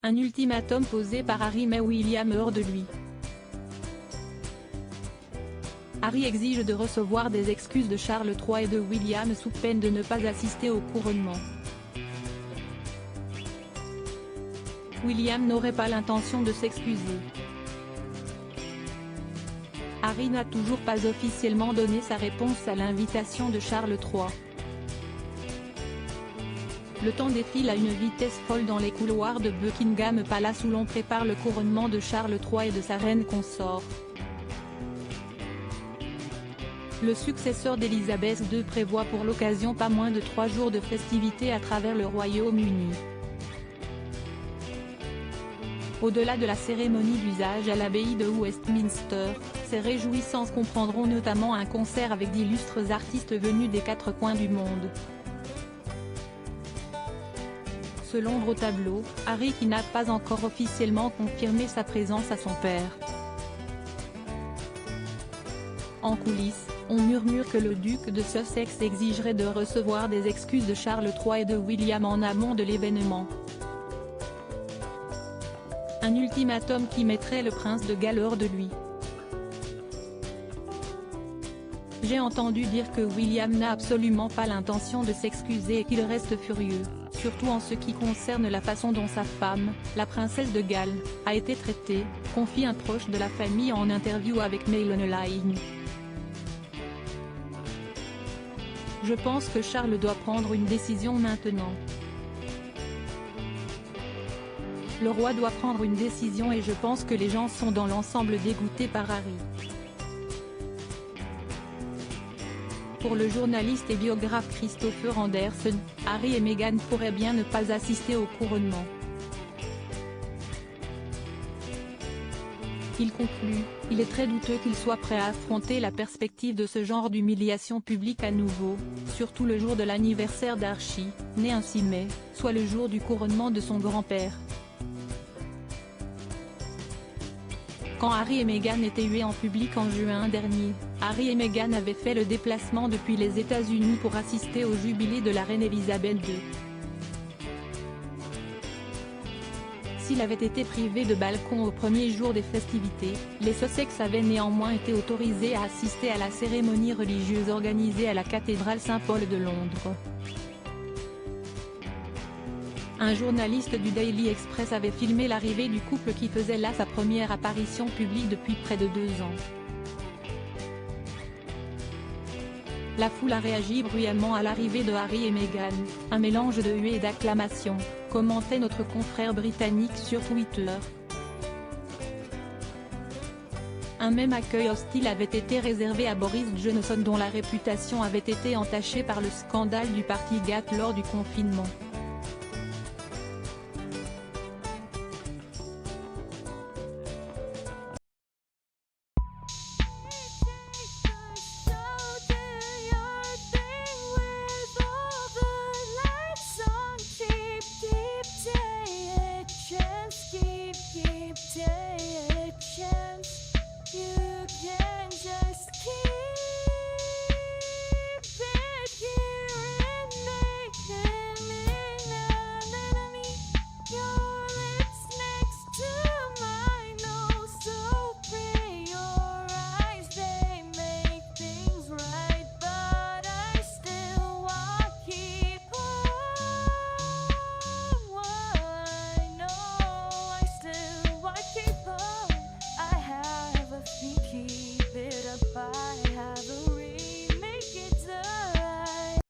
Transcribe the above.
Un ultimatum posé par Harry met William hors de lui. Harry exige de recevoir des excuses de Charles III et de William sous peine de ne pas assister au couronnement. William n'aurait pas l'intention de s'excuser. Harry n'a toujours pas officiellement donné sa réponse à l'invitation de Charles III. Le temps défile à une vitesse folle dans les couloirs de Buckingham Palace où l'on prépare le couronnement de Charles III et de sa reine consort. Le successeur d'Élisabeth II prévoit pour l'occasion pas moins de 3 jours de festivités à travers le Royaume-Uni. Au-delà de la cérémonie d'usage à l'abbaye de Westminster, ces réjouissances comprendront notamment un concert avec d'illustres artistes venus des 4 coins du monde. Selon au tableau, Harry qui n'a pas encore officiellement confirmé sa présence à son père. En coulisses, on murmure que le duc de Sussex exigerait de recevoir des excuses de Charles III et de William en amont de l'événement. Un ultimatum qui mettrait le prince de Galles hors de lui. J'ai entendu dire que William n'a absolument pas l'intention de s'excuser et qu'il reste furieux, surtout en ce qui concerne la façon dont sa femme, la princesse de Galles, a été traitée, confie un proche de la famille en interview avec Mail Online. Je pense que Charles doit prendre une décision maintenant. Le roi doit prendre une décision et je pense que les gens sont dans l'ensemble dégoûtés par Harry. Pour le journaliste et biographe Christopher Anderson, Harry et Meghan pourraient bien ne pas assister au couronnement. Il conclut, il est très douteux qu'il soit prêt à affronter la perspective de ce genre d'humiliation publique à nouveau, surtout le jour de l'anniversaire d'Archie, né un 6 mai, soit le jour du couronnement de son grand-père. Quand Harry et Meghan étaient hués en public en juin dernier, Harry et Meghan avaient fait le déplacement depuis les États-Unis pour assister au jubilé de la reine Elisabeth II. S'il avait été privé de balcon au premier jour des festivités, les Sussex avaient néanmoins été autorisés à assister à la cérémonie religieuse organisée à la cathédrale Saint-Paul de Londres. Un journaliste du Daily Express avait filmé l'arrivée du couple qui faisait là sa première apparition publique depuis près de 2 ans. La foule a réagi bruyamment à l'arrivée de Harry et Meghan, un mélange de huées et d'acclamations, commentait notre confrère britannique sur Twitter. Un même accueil hostile avait été réservé à Boris Johnson dont la réputation avait été entachée par le scandale du Partygate lors du confinement.